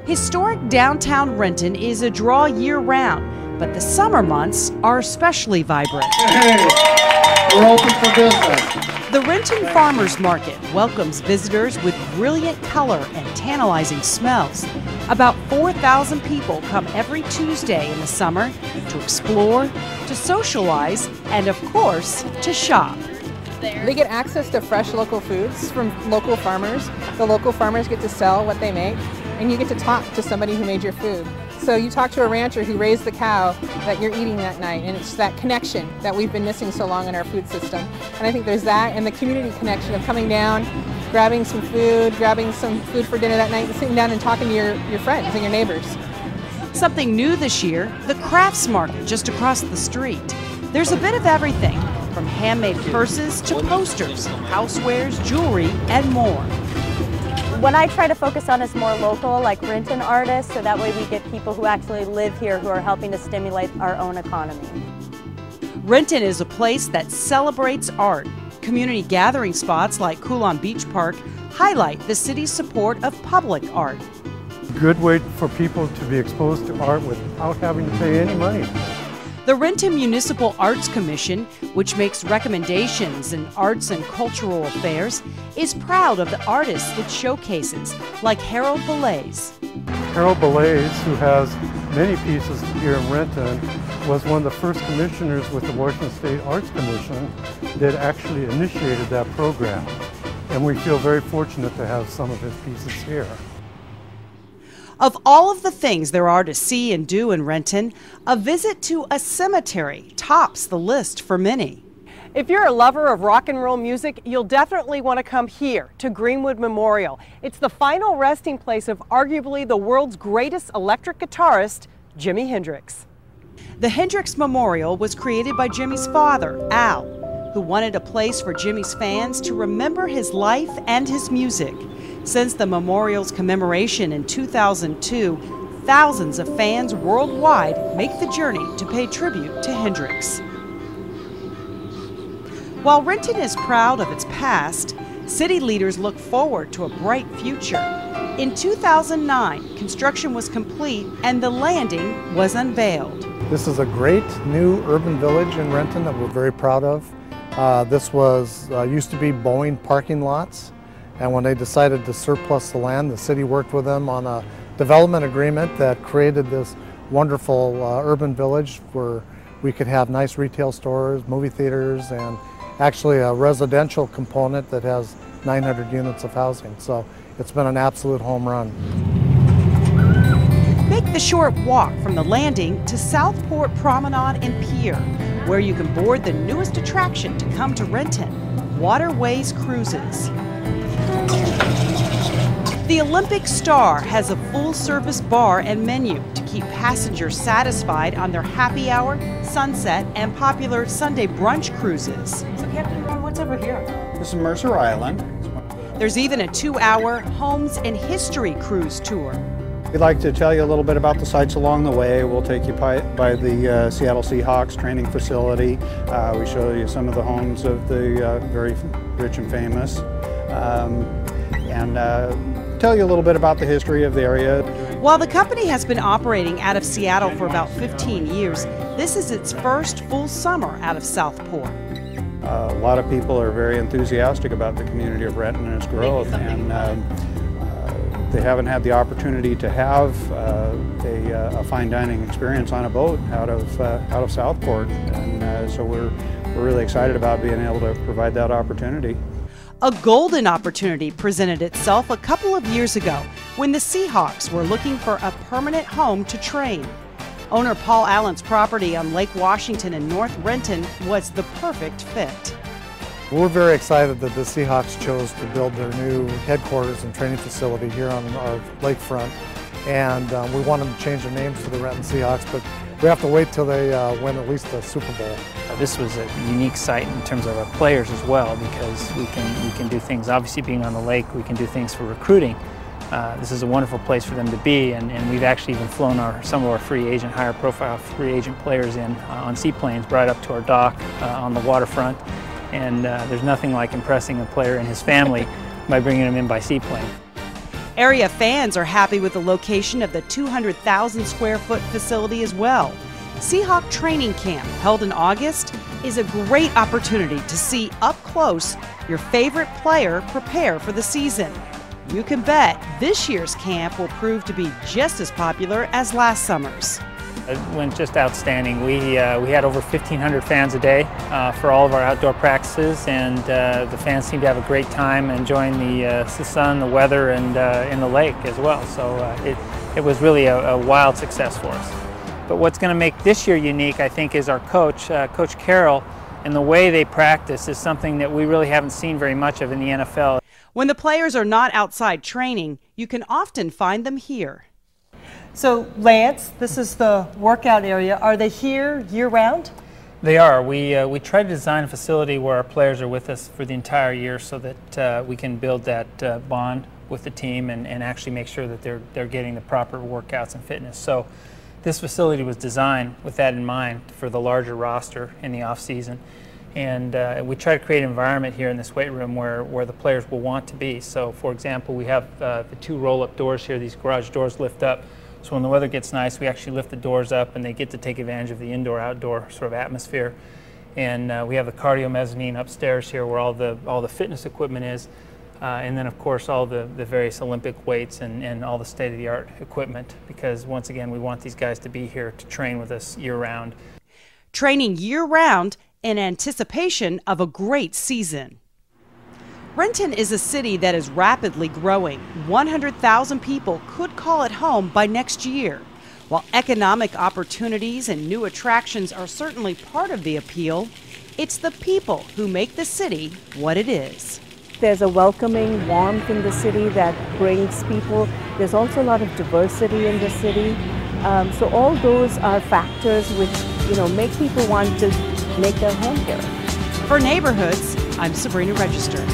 Historic downtown Renton is a draw year-round, but the summer months are especially vibrant. Hey, we're open for business. The Renton Farmers Market welcomes visitors with brilliant color and tantalizing smells. About 4,000 people come every Tuesday in the summer to explore, to socialize, and of course, to shop. They get access to fresh local foods from local farmers. The local farmers get to sell what they make, and you get to talk to somebody who made your food. So you talk to a rancher who raised the cow that you're eating that night, and it's that connection that we've been missing so long in our food system. And I think there's that, and the community connection of coming down, grabbing some food for dinner that night, and sitting down and talking to your friends and your neighbors. Something new this year, the crafts market just across the street. There's a bit of everything, from handmade purses to posters, housewares, jewelry, and more. What I try to focus on is more local, like Renton artists, so that way we get people who actually live here who are helping to stimulate our own economy. Renton is a place that celebrates art. Community gathering spots like Coulon Beach Park highlight the city's support of public art. Good way for people to be exposed to art without having to pay any money. The Renton Municipal Arts Commission, which makes recommendations in arts and cultural affairs, is proud of the artists it showcases, like Harold Belays. Harold Belays, who has many pieces here in Renton, was one of the first commissioners with the Washington State Arts Commission that actually initiated that program. And we feel very fortunate to have some of his pieces here. Of all of the things there are to see and do in Renton, a visit to a cemetery tops the list for many. If you're a lover of rock and roll music, you'll definitely want to come here to Greenwood Memorial. It's the final resting place of arguably the world's greatest electric guitarist, Jimi Hendrix. The Hendrix Memorial was created by Jimi's father, Al, who wanted a place for Jimi's fans to remember his life and his music. Since the memorial's commemoration in 2002, thousands of fans worldwide make the journey to pay tribute to Hendrix. While Renton is proud of its past, city leaders look forward to a bright future. In 2009, construction was complete and the landing was unveiled. This is a great new urban village in Renton that we're very proud of. This was used to be Boeing parking lots. And when they decided to surplus the land, the city worked with them on a development agreement that created this wonderful urban village where we could have nice retail stores, movie theaters, and actually a residential component that has 900 units of housing. So it's been an absolute home run. Make the short walk from the landing to Southport Promenade and Pier, where you can board the newest attraction to come to Renton, Waterways Cruises. The Olympic Star has a full-service bar and menu to keep passengers satisfied on their happy hour, sunset, and popular Sunday brunch cruises. So Captain Ron, what's over here? This is Mercer Island. There's even a 2-hour Homes and History cruise tour. We'd like to tell you a little bit about the sites along the way. We'll take you by the Seattle Seahawks training facility. We show you some of the homes of the very rich and famous. And tell you a little bit about the history of the area. While the company has been operating out of Seattle for about 15 years, this is its first full summer out of Southport. A lot of people are very enthusiastic about the community of Renton and its growth, and they haven't had the opportunity to have a fine dining experience on a boat out of Southport, and so we're really excited about being able to provide that opportunity. A golden opportunity presented itself a couple of years ago when the Seahawks were looking for a permanent home to train. Owner Paul Allen's property on Lake Washington in North Renton was the perfect fit. We're very excited that the Seahawks chose to build their new headquarters and training facility here on our lakefront. And we want them to change their names to the Renton Seahawks, but we have to wait till they win at least the Super Bowl. This was a unique site in terms of our players as well, because we can do things, obviously being on the lake, we can do things for recruiting. This is a wonderful place for them to be, and we've actually even flown some of our free agent, higher profile free agent players in on seaplanes right up to our dock on the waterfront. And there's nothing like impressing a player and his family by bringing them in by seaplane. Area fans are happy with the location of the 200,000 square foot facility as well. Seahawk Training Camp, held in August, is a great opportunity to see up close your favorite player prepare for the season. You can bet this year's camp will prove to be just as popular as last summer's. It went just outstanding. We had over 1,500 fans a day for all of our outdoor practices, and the fans seemed to have a great time enjoying the sun, the weather, and in the lake as well. So it was really a wild success for us. But what's going to make this year unique, I think, is our coach, Coach Carroll, and the way they practice is something that we really haven't seen very much of in the NFL. When the players are not outside training, you can often find them here. So Lance, this is the workout area. Are they here year-round? They are. We try to design a facility where our players are with us for the entire year so that we can build that bond with the team and actually make sure that they're getting the proper workouts and fitness. So this facility was designed with that in mind for the larger roster in the off-season. And we try to create an environment here in this weight room where the players will want to be. So for example, we have the 2 roll-up doors here. These garage doors lift up. So when the weather gets nice, we actually lift the doors up and they get to take advantage of the indoor-outdoor sort of atmosphere. And we have the cardio mezzanine upstairs here where all the fitness equipment is. And then of course all the various Olympic weights and all the state-of-the-art equipment, because once again we want these guys to be here to train with us year-round. Training year-round in anticipation of a great season. Renton is a city that is rapidly growing. 100,000 people could call it home by next year. While economic opportunities and new attractions are certainly part of the appeal, it's the people who make the city what it is. There's a welcoming warmth in the city that brings people. There's also a lot of diversity in the city. So all those are factors which, make people want to make their home here. For Neighborhoods, I'm Sabrina Register.